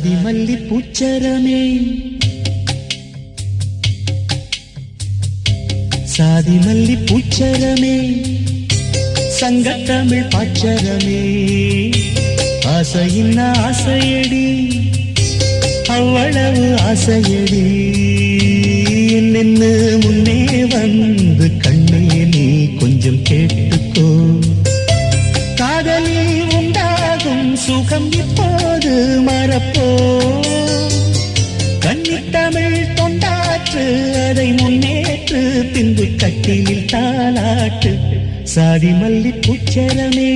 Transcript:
சாதி மல்லி பூச்சரமே சாதி மல்லி பூச்சரமே சங்கத்தமிழ் பாச்சரமே ஆசையின் ஆசையடி அவ்வளவு ஆசையடி நின்னு முன்னே வந்து கண்ணே நீ கொஞ்சம் கேட்டுக்கோ காதலில் உண்டாகும் சுகம் இப்போது மறப்போ கன்னித்தமிழ் தொண்டாற்று அதை முன்னேற்று பின்பு கட்டிலில் தாளாட்டு சாதி மல்லி பூச்சரமே